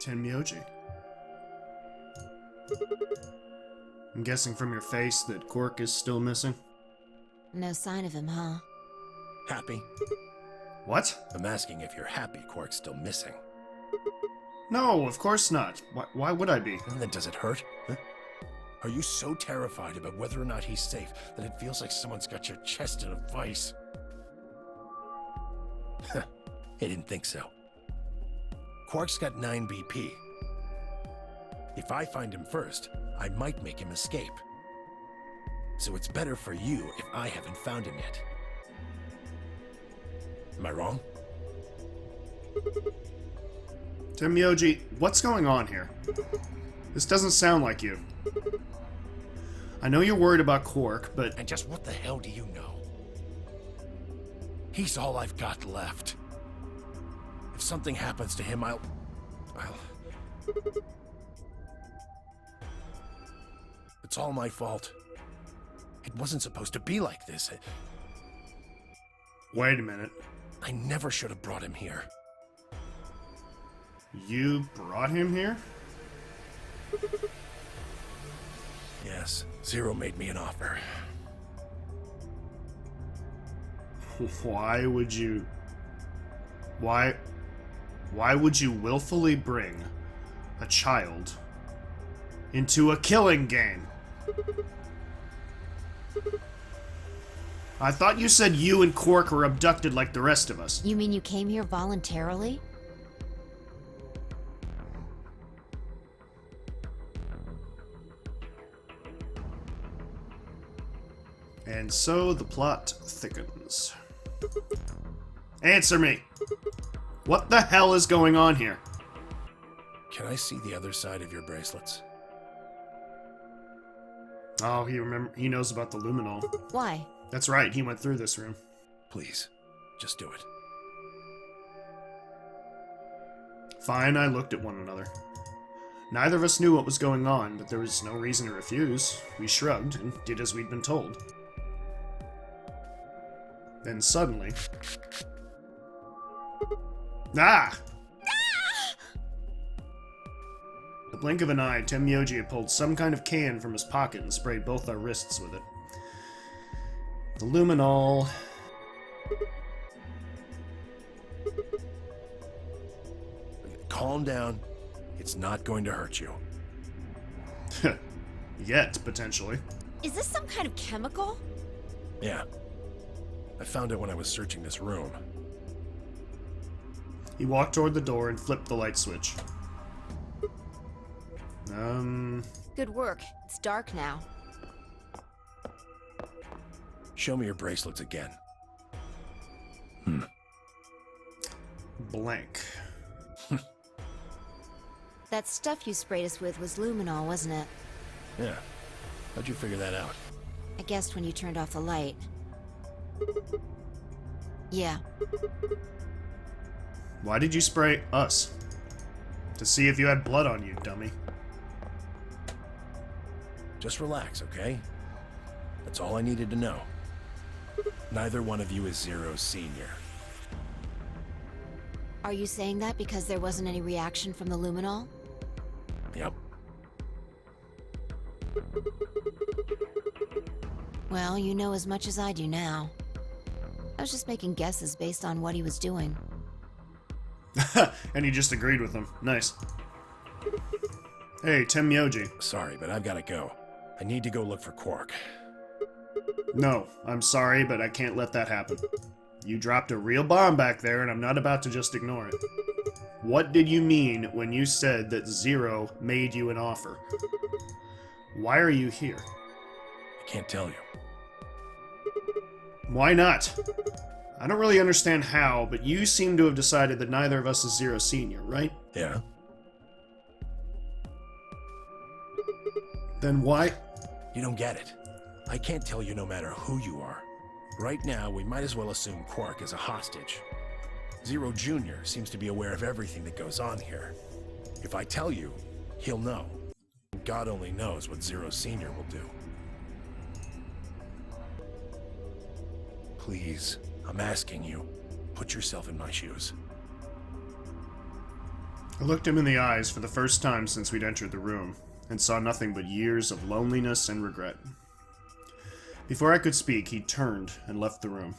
Tenmyoji. I'm guessing from your face that Quark is still missing? No sign of him, huh? Happy? What? I'm asking if you're happy Quark's still missing. No, of course not. Why would I be? And then does it hurt? Huh? Are you so terrified about whether or not he's safe that it feels like someone's got your chest in a vice? I didn't think so. Quark's got 9 BP. If I find him first, I might make him escape. So it's better for you if I haven't found him yet. Am I wrong? Tenmyoji, what's going on here? This doesn't sound like you. I know you're worried about Quark, but... And just what the hell do you know? He's all I've got left. If something happens to him, I'll... It's all my fault. It wasn't supposed to be like this. Wait a minute. I never should have brought him here. You brought him here? Yes, Zero made me an offer. Why would you... Why would you willfully bring a child into a killing game? I thought you said you and Quark were abducted like the rest of us. You mean you came here voluntarily? And so the plot thickens. Answer me! What the hell is going on here? Can I see the other side of your bracelets? Oh, he knows about the luminol. Why? That's right, he went through this room. Please, just do it. Fine, I looked at one another. Neither of us knew what was going on, but there was no reason to refuse. We shrugged and did as we'd been told. Then suddenly... Ah! The blink of an eye, Tenmyoji had pulled some kind of can from his pocket and sprayed both our wrists with it. The luminol... Calm down. It's not going to hurt you. Yet, potentially. Is this some kind of chemical? Yeah. I found it when I was searching this room. He walked toward the door and flipped the light switch. Good work. It's dark now. Show me your bracelets again. Blank. That stuff you sprayed us with was luminol, wasn't it? Yeah. How'd you figure that out? I guessed when you turned off the light. Yeah. Why did you spray us? To see if you had blood on you, dummy. Just relax, okay? That's all I needed to know. Neither one of you is Zero's senior. Are you saying that because there wasn't any reaction from the luminol? Yep. Well, you know as much as I do now. I was just making guesses based on what he was doing. And he just agreed with him. Nice. Hey, Tenmyoji. Sorry, but I've got to go. I need to go look for Quark. No, I'm sorry, but I can't let that happen. You dropped a real bomb back there, and I'm not about to just ignore it. What did you mean when you said that Zero made you an offer? Why are you here? I can't tell you. Why not? I don't really understand how, but you seem to have decided that neither of us is Zero Senior, right? Yeah? Then why? You don't get it. I can't tell you no matter who you are. Right now, we might as well assume Quark is a hostage. Zero Jr. seems to be aware of everything that goes on here. If I tell you, he'll know. God only knows what Zero Sr. will do. Please, I'm asking you, put yourself in my shoes. I looked him in the eyes for the first time since we'd entered the room, and saw nothing but years of loneliness and regret. Before I could speak, he turned and left the room.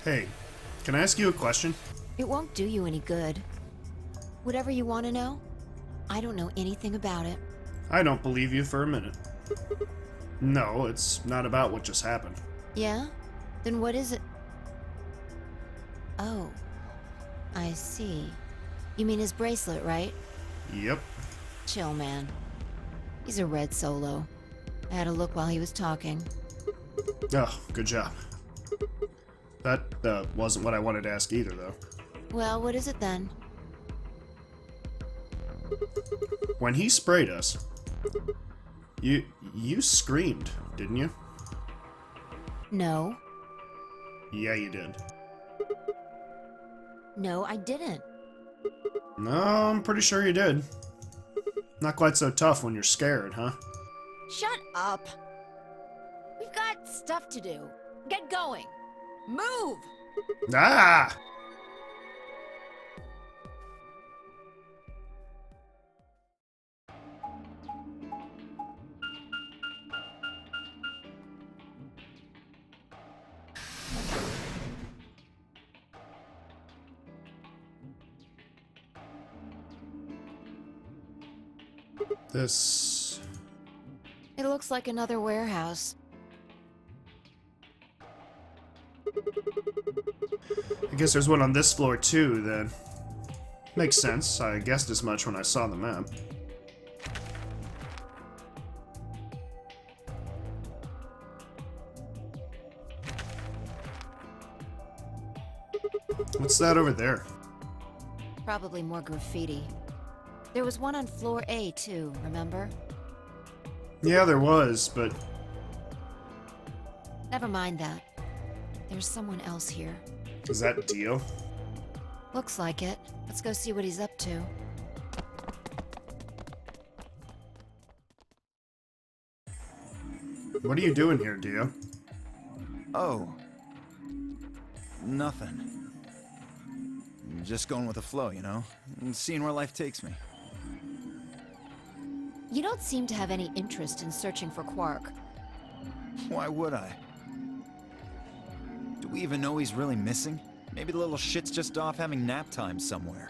Hey, can I ask you a question? It won't do you any good. Whatever you want to know, I don't know anything about it. I don't believe you for a minute. No, it's not about what just happened. Yeah? Then what is it? Oh. I see. You mean his bracelet, right? Yep. Chill, man. He's a red solo. I had a look while he was talking. Oh, good job. That wasn't what I wanted to ask either, though. Well, what is it then? When he sprayed us, you screamed, didn't you? No. Yeah, you did. No, I didn't. No, I'm pretty sure you did. Not quite so tough when you're scared, huh? Shut up! We've got stuff to do. Get going! Move! Ah! This... It looks like another warehouse. I guess there's one on this floor too, then. Makes sense. I guessed as much when I saw the map. What's that over there? Probably more graffiti. There was one on floor A too, remember? Yeah, there was, but... Never mind that. There's someone else here. Is that Dio? Looks like it. Let's go see what he's up to. What are you doing here, Dio? Oh. Nothing. Just going with the flow, you know? And seeing where life takes me. You don't seem to have any interest in searching for Quark. Why would I? Do we even know he's really missing? Maybe the little shit's just off having nap time somewhere.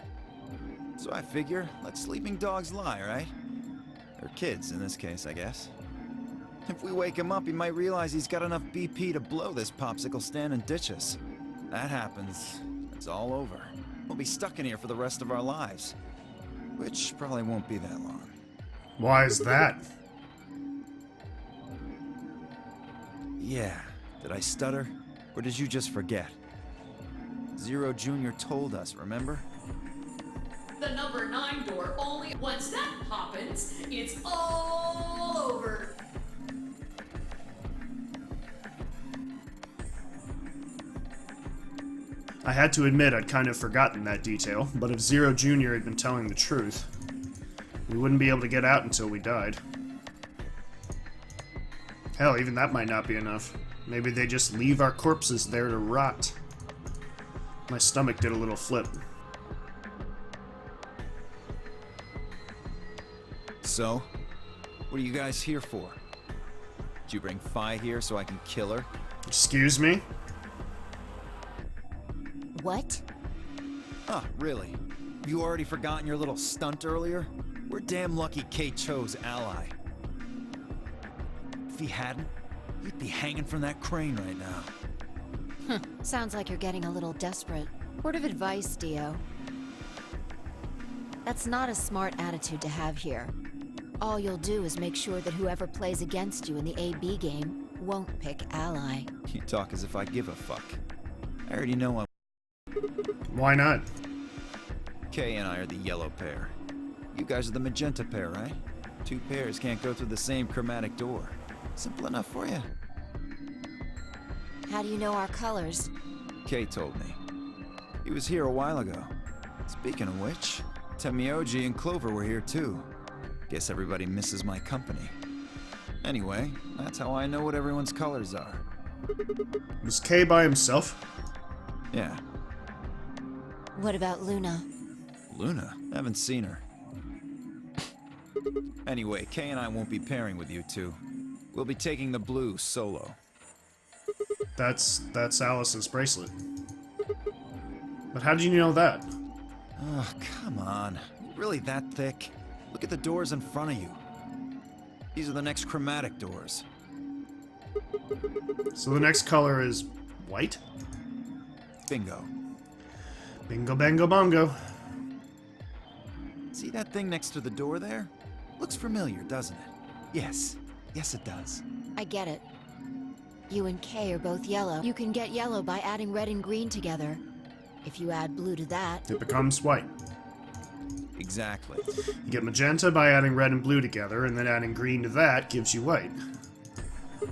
So I figure, let sleeping dogs lie, right? Or kids, in this case, I guess. If we wake him up, he might realize he's got enough BP to blow this popsicle stand and ditch us. That happens, it's all over. We'll be stuck in here for the rest of our lives. Which probably won't be that long. Why is that? Yeah, did I stutter? Or did you just forget? Zero Jr. told us, remember? The number 9 door only. Once that happens, it's all over. I had to admit I'd kind of forgotten that detail, but if Zero Jr. had been telling the truth, we wouldn't be able to get out until we died. Hell, even that might not be enough. Maybe they just leave our corpses there to rot. My stomach did a little flip. So, what are you guys here for? Did you bring Phi here so I can kill her? Excuse me? What? Huh, really? You already forgotten your little stunt earlier? We're damn lucky Kay chose ally. If he hadn't, you'd be hanging from that crane right now. Sounds like you're getting a little desperate. Word of advice, Dio. That's not a smart attitude to have here. All you'll do is make sure that whoever plays against you in the AB game won't pick ally. You talk as if I give a fuck. I already know I'm... Why not? Kay and I are the yellow pair. You guys are the magenta pair, right? Two pairs can't go through the same chromatic door. Simple enough for you. How do you know our colors? Kay told me. He was here a while ago. Speaking of which, Temioji and Clover were here too. Guess everybody misses my company. Anyway, that's how I know what everyone's colors are. Was K by himself? Yeah. What about Luna? Luna? Haven't seen her. Anyway, Kay and I won't be pairing with you two. We'll be taking the blue solo. That's Alice's bracelet. But how did you know that? Oh, come on. Really that thick? Look at the doors in front of you. These are the next chromatic doors. So the next color is white? Bingo. Bingo bango bongo. See that thing next to the door there? Looks familiar, doesn't it? Yes. Yes, it does. I get it. You and Kay are both yellow. You can get yellow by adding red and green together. If you add blue to that... It becomes white. Exactly. You get magenta by adding red and blue together, and then adding green to that gives you white.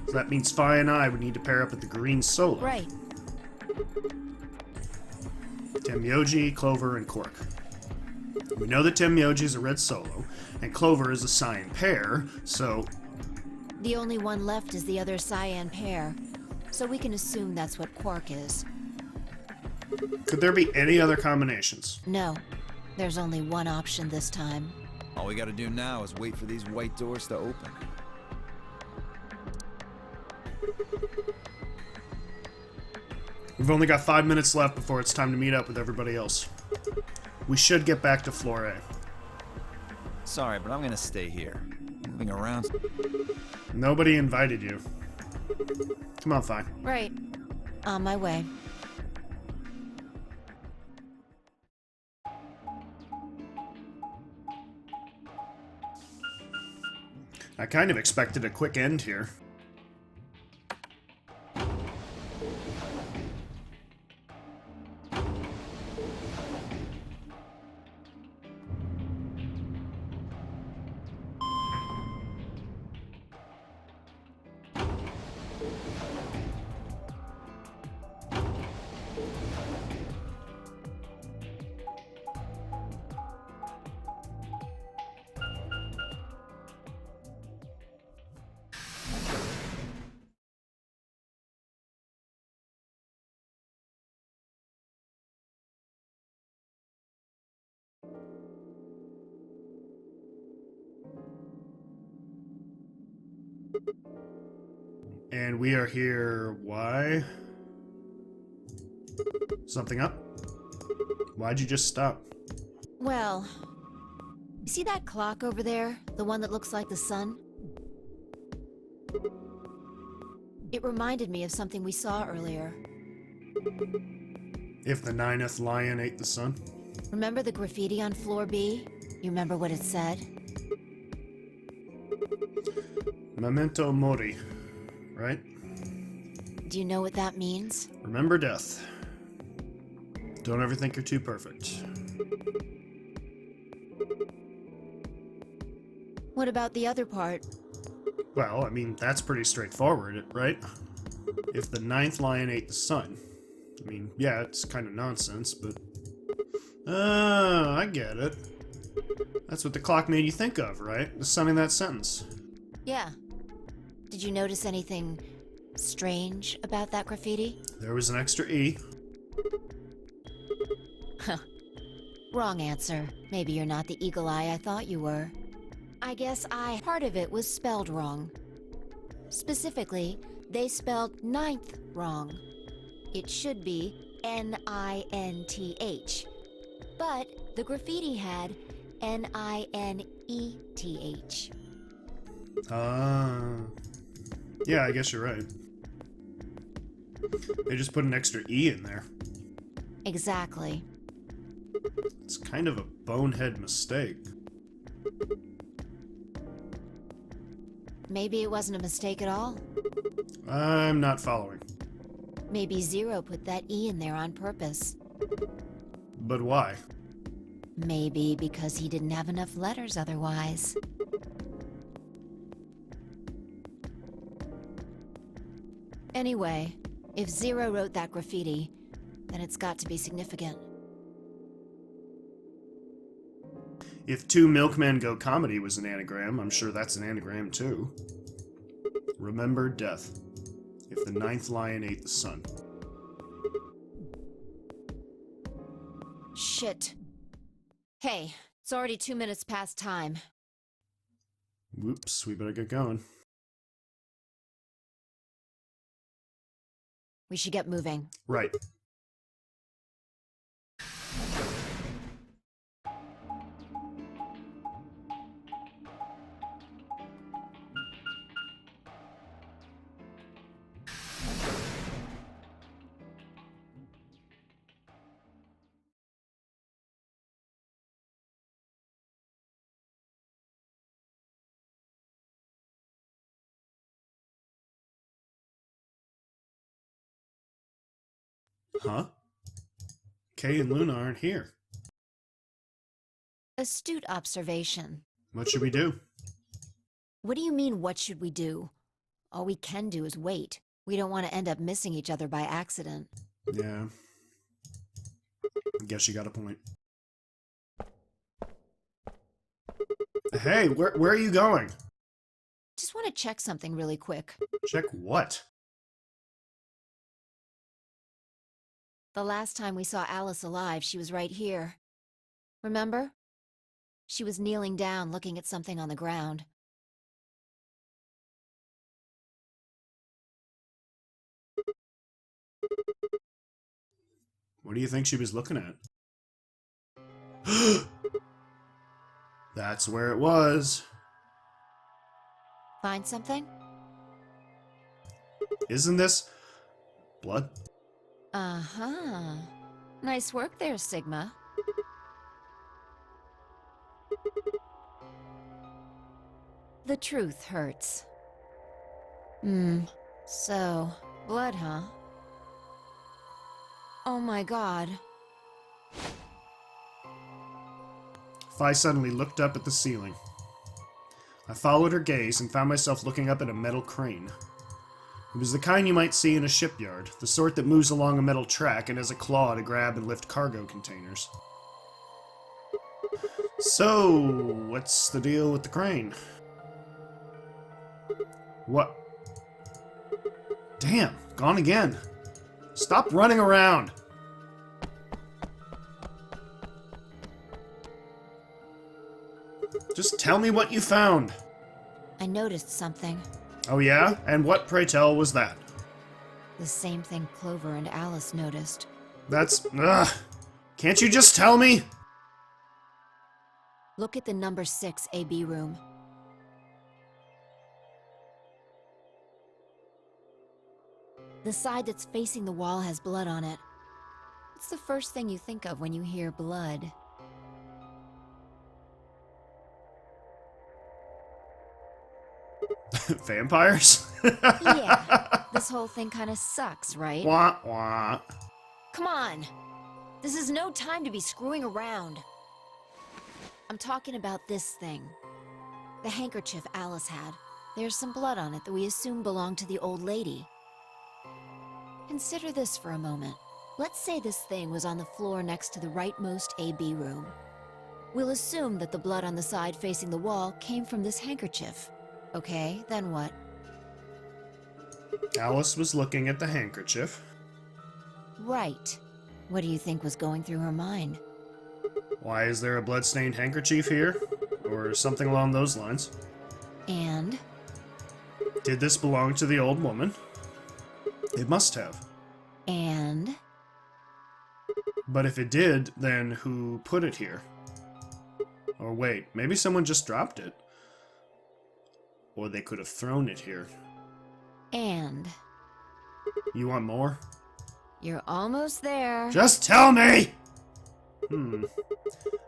So that means Fi and I would need to pair up with the green solo. Right. Tenmyoji, Clover, and Quark. We know that Tenmyoji is a red solo, and Clover is a cyan pair, so... The only one left is the other cyan pair, so we can assume that's what Quark is. Could there be any other combinations? No, there's only one option this time. All we gotta do now is wait for these white doors to open. We've only got 5 minutes left before it's time to meet up with everybody else. We should get back to Floor A. Sorry, but I'm gonna stay here. Moving around... Nobody invited you. Come on, Fi. Right. On my way. I kind of expected a quick end here. And we are here, why? Something up? Why'd you just stop? Well, you see that clock over there? The one that looks like the sun? It reminded me of something we saw earlier. If the 9th lion ate the sun? Remember the graffiti on floor B? You remember what it said? Memento mori, right? Do you know what that means? Remember death. Don't ever think you're too perfect. What about the other part? Well, I mean, that's pretty straightforward, right? If the 9th lion ate the sun. I mean, yeah, it's kind of nonsense, but... I get it. That's what the clock made you think of, right? The sun in that sentence. Yeah. Did you notice anything strange about that graffiti? There was an extra E. Wrong answer. Maybe you're not the eagle eye I thought you were. I guess part of it was spelled wrong. Specifically, they spelled 9th wrong. It should be N-I-N-T-H. But the graffiti had N-I-N-E-T-H. Yeah, I guess you're right. They just put an extra E in there. Exactly. It's kind of a bonehead mistake. Maybe it wasn't a mistake at all. I'm not following. Maybe Zero put that E in there on purpose. But why? Maybe because he didn't have enough letters otherwise. Anyway, if Zero wrote that graffiti, then it's got to be significant. If Two Milkmen Go Comedy was an anagram, I'm sure that's an anagram too. Remember death. If the ninth lion ate the sun. Shit. Hey, it's already 2 minutes past time. Whoops, we better get going. We should get moving. Right. Huh? Kay and Luna aren't here. Astute observation. What should we do? What do you mean, what should we do? All we can do is wait. We don't want to end up missing each other by accident. Yeah. I guess you got a point. Hey, where are you going? Just want to check something really quick. Check what? The last time we saw Alice alive, she was right here. Remember? She was kneeling down, looking at something on the ground. What do you think she was looking at? That's where it was. Find something? Isn't this blood? Uh-huh. Nice work there, Sigma. The truth hurts. So, blood, huh? Oh my god. Phi suddenly looked up at the ceiling. I followed her gaze and found myself looking up at a metal crane. It was the kind you might see in a shipyard, the sort that moves along a metal track and has a claw to grab and lift cargo containers. So, what's the deal with the crane? What? Damn, gone again. Stop running around! Just tell me what you found. I noticed something. Oh yeah? And what, pray tell, was that? The same thing Clover and Alice noticed. That's... ugh! Can't you just tell me? Look at the number 6 AB room. The side that's facing the wall has blood on it. It's the first thing you think of when you hear blood. Vampires? Yeah, this whole thing kind of sucks, right? Wah, wah. Come on! This is no time to be screwing around. I'm talking about this thing. The handkerchief Alice had. There's some blood on it that we assume belonged to the old lady. Consider this for a moment. Let's say this thing was on the floor next to the rightmost AB room. We'll assume that the blood on the side facing the wall came from this handkerchief. Okay, then what? Alice was looking at the handkerchief. Right. What do you think was going through her mind? Why is there a blood-stained handkerchief here? Or something along those lines. And? Did this belong to the old woman? It must have. And? But if it did, then who put it here? Or wait, maybe someone just dropped it. Or they could have thrown it here. And? You want more? You're almost there. Just tell me!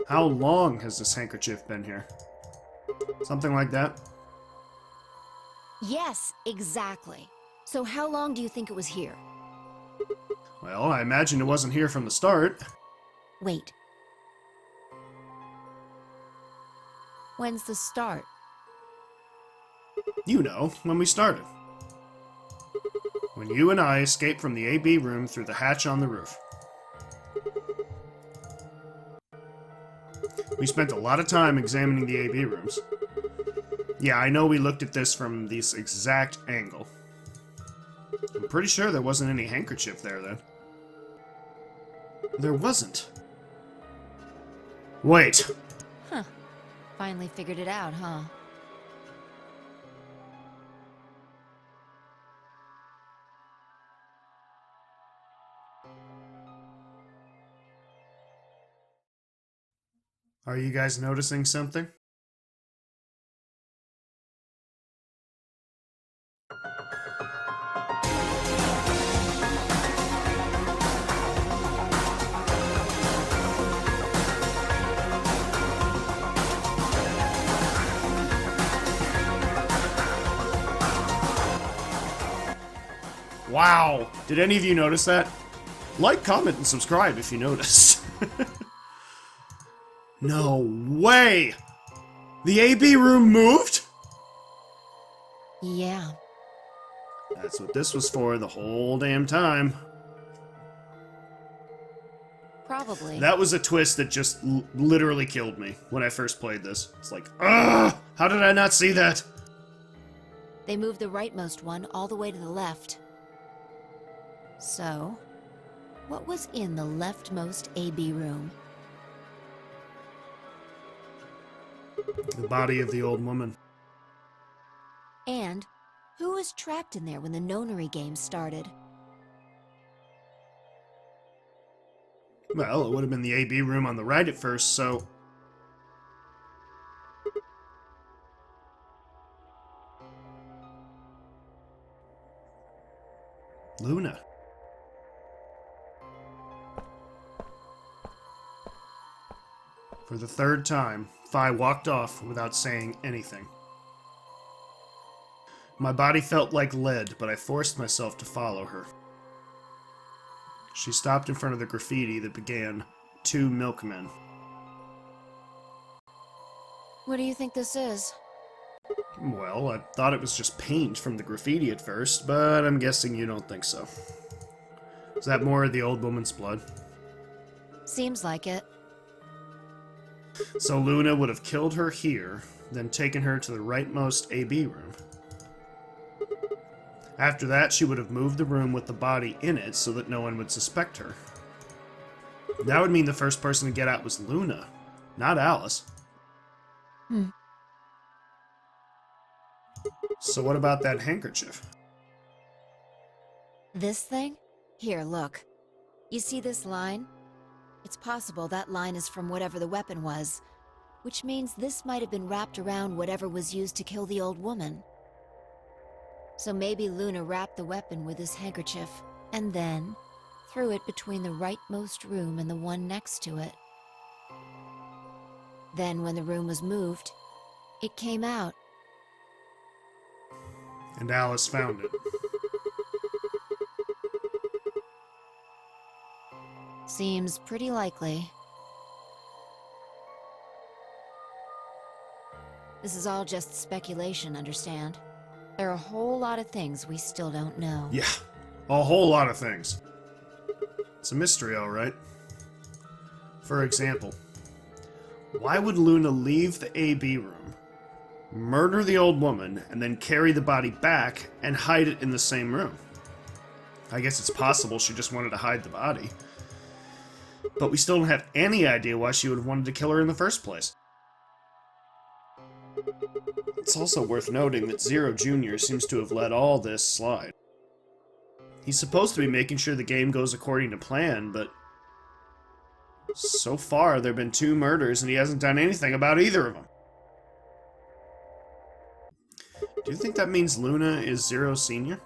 How long has this handkerchief been here? Something like that? Yes, exactly. So how long do you think it was here? Well, I imagine it wasn't here from the start. Wait. When's the start? You know, when we started. When you and I escaped from the AB room through the hatch on the roof. We spent a lot of time examining the AB rooms. Yeah, I know we looked at this from this exact angle. I'm pretty sure there wasn't any handkerchief there then. There wasn't. Wait. Huh. Finally figured it out, huh? Are you guys noticing something? Wow! Did any of you notice that? Like, comment, and subscribe if you noticed. No way! The AB room moved? Yeah. That's what this was for the whole damn time. Probably. That was a twist that just literally killed me when I first played this. It's like, ugh! How did I not see that? They moved the rightmost one all the way to the left. So, what was in the leftmost AB room? The body of the old woman. And who was trapped in there when the nonary game started? Well, it would have been the AB room on the right at first, so... Luna. For the third time, Phi walked off without saying anything. My body felt like lead, but I forced myself to follow her. She stopped in front of the graffiti that began, "Two Milkmen." What do you think this is? Well, I thought it was just paint from the graffiti at first, but I'm guessing you don't think so. Is that more of the old woman's blood? Seems like it. So Luna would have killed her here, then taken her to the rightmost AB room. After that, she would have moved the room with the body in it so that no one would suspect her. That would mean the first person to get out was Luna, not Alice. So what about that handkerchief? This thing? Here, look. You see this line? It's possible that line is from whatever the weapon was, which means this might have been wrapped around whatever was used to kill the old woman. So maybe Luna wrapped the weapon with this handkerchief, and then threw it between the rightmost room and the one next to it. Then when the room was moved, it came out. And Alice found it. Seems pretty likely. This is all just speculation, understand? There are a whole lot of things we still don't know. Yeah, a whole lot of things. It's a mystery, all right. For example, why would Luna leave the AB room, murder the old woman, and then carry the body back and hide it in the same room? I guess it's possible she just wanted to hide the body. But we still don't have any idea why she would have wanted to kill her in the first place. It's also worth noting that Zero Jr. seems to have let all this slide. He's supposed to be making sure the game goes according to plan, but so far there have been 2 murders and he hasn't done anything about either of them. Do you think that means Luna is Zero Sr.?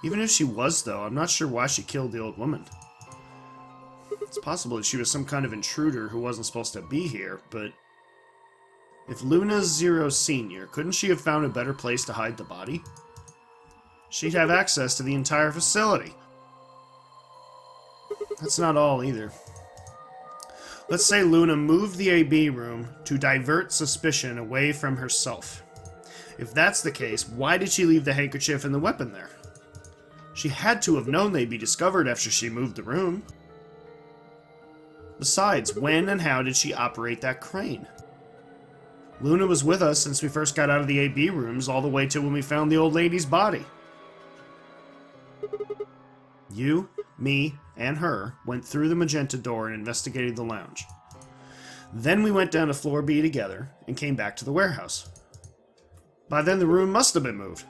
Even if she was, though, I'm not sure why she killed the old woman. It's possible that she was some kind of intruder who wasn't supposed to be here, but if Luna's Zero Sr., couldn't she have found a better place to hide the body? She'd have access to the entire facility. That's not all, either. Let's say Luna moved the AB room to divert suspicion away from herself. If that's the case, why did she leave the handkerchief and the weapon there? She had to have known they'd be discovered after she moved the room. Besides, when and how did she operate that crane? Luna was with us since we first got out of the AB rooms all the way till when we found the old lady's body. You, me, and her went through the magenta door and investigated the lounge. Then we went down to floor B together and came back to the warehouse. By then the room must have been moved.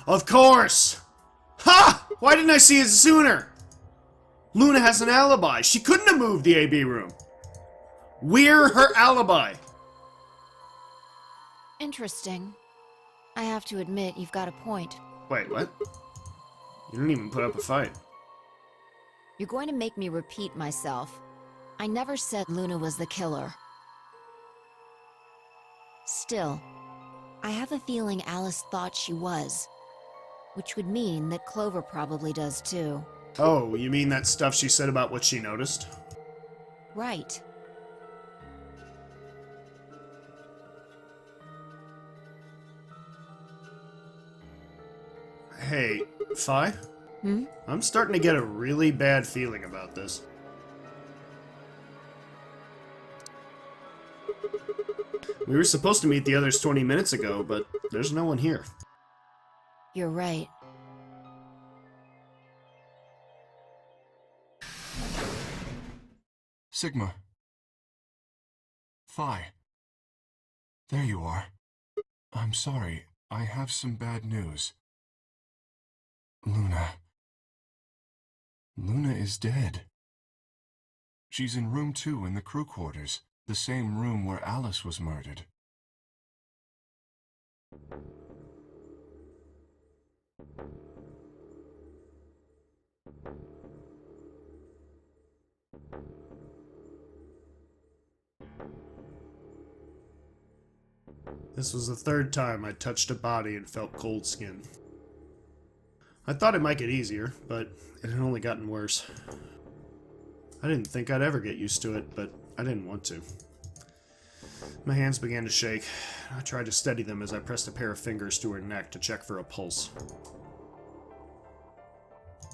Of course! Ha! Why didn't I see it sooner? Luna has an alibi. She couldn't have moved the AB room. We're her alibi. Interesting. I have to admit, you've got a point. Wait, what? You didn't even put up a fight. You're going to make me repeat myself. I never said Luna was the killer. Still, I have a feeling Alice thought she was. Which would mean that Clover probably does too. Oh, you mean that stuff she said about what she noticed? Right. Hey, Fi? Hmm? I'm starting to get a really bad feeling about this. We were supposed to meet the others 20 minutes ago, but there's no one here. You're right. Sigma. Phi. There you are. I'm sorry. I have some bad news. Luna. Luna is dead. She's in room 2 in the crew quarters, the same room where Alice was murdered. This was the third time I touched a body and felt cold skin. I thought it might get easier, but it had only gotten worse. I didn't think I'd ever get used to it, but I didn't want to. My hands began to shake. I tried to steady them as I pressed a pair of fingers to her neck to check for a pulse.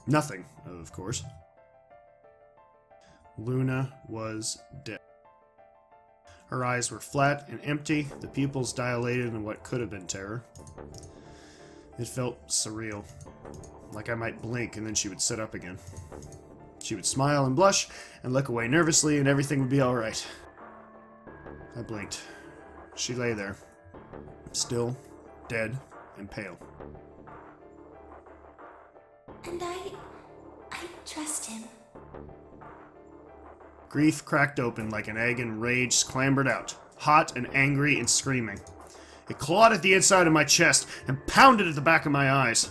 Nothing, of course. Luna was dead. Her eyes were flat and empty, the pupils dilated in what could have been terror. It felt surreal, like I might blink and then she would sit up again. She would smile and blush and look away nervously and everything would be alright. I blinked. She lay there, still, dead, and pale. And I trust him. Grief cracked open like an egg and rage clambered out, hot and angry and screaming. It clawed at the inside of my chest and pounded at the back of my eyes.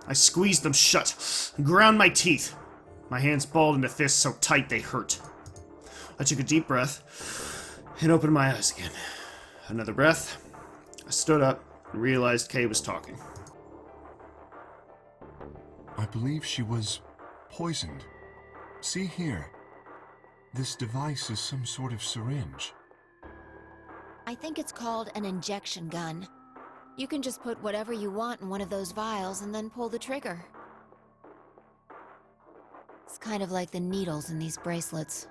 I squeezed them shut and ground my teeth. My hands balled into fists so tight they hurt. I took a deep breath and opened my eyes again. Another breath. I stood up and realized Kay was talking. I believe she was poisoned. See here. This device is some sort of syringe. I think it's called an injection gun. You can just put whatever you want in one of those vials and then pull the trigger. It's kind of like the needles in these bracelets.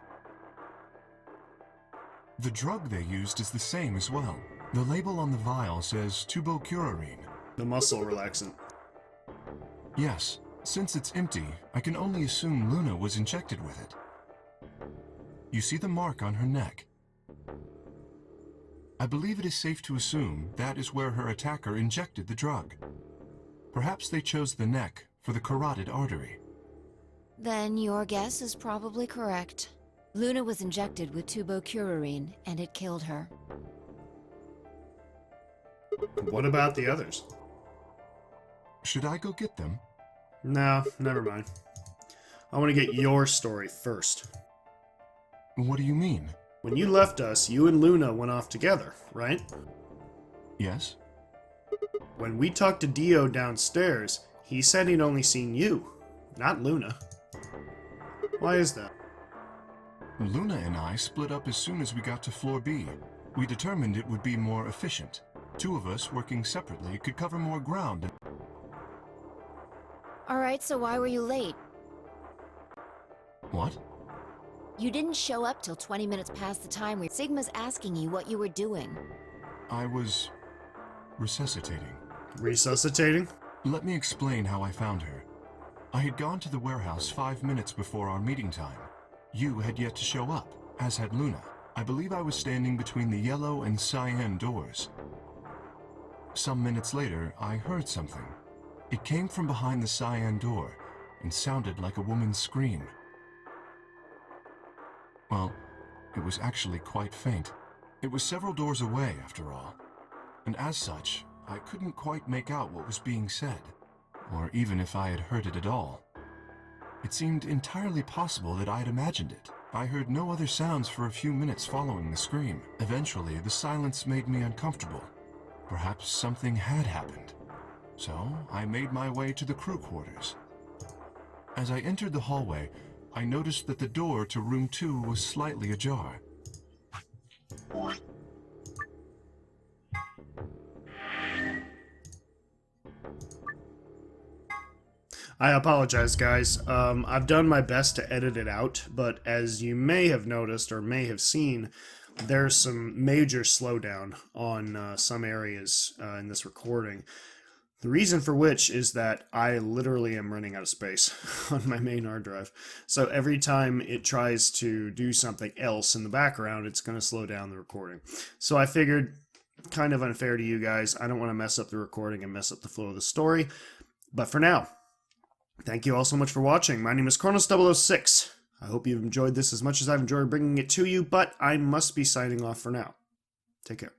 The drug they used is the same as well. The label on the vial says tubocurarine. The muscle relaxant. Yes, since it's empty, I can only assume Luna was injected with it. You see the mark on her neck. I believe it is safe to assume that is where her attacker injected the drug. Perhaps they chose the neck for the carotid artery. Then your guess is probably correct. Luna was injected with tubocurarine, and it killed her. What about the others? Should I go get them? No, never mind. I want to get your story first. What do you mean? When you left us, you and Luna went off together, right? Yes? When we talked to Dio downstairs, he said he'd only seen you, not Luna. Why is that? Luna and I split up as soon as we got to floor B. We determined it would be more efficient. Two of us working separately could cover more ground. Alright, so why were you late? What? You didn't show up till 20 minutes past the time where Sigma's asking you what you were doing. I was resuscitating. Resuscitating? Let me explain how I found her. I had gone to the warehouse 5 minutes before our meeting time. You had yet to show up, as had Luna. I believe I was standing between the yellow and cyan doors. Some minutes later, I heard something. It came from behind the cyan door and sounded like a woman's scream. Well, it was actually quite faint. It was several doors away, after all. And as such, I couldn't quite make out what was being said, or even if I had heard it at all. It seemed entirely possible that I had imagined it. I heard no other sounds for a few minutes following the scream. Eventually, the silence made me uncomfortable. Perhaps something had happened. So, I made my way to the crew quarters. As I entered the hallway, I noticed that the door to room 2 was slightly ajar. I apologize, guys. I've done my best to edit it out, but as you may have noticed or may have seen, there's some major slowdown on some areas in this recording. The reason for which is that I literally am running out of space on my main hard drive. So every time it tries to do something else in the background, it's going to slow down the recording. So I figured, kind of unfair to you guys, I don't want to mess up the recording and mess up the flow of the story. But for now, thank you all so much for watching. My name is Cronos 006. I hope you've enjoyed this as much as I've enjoyed bringing it to you, but I must be signing off for now. Take care.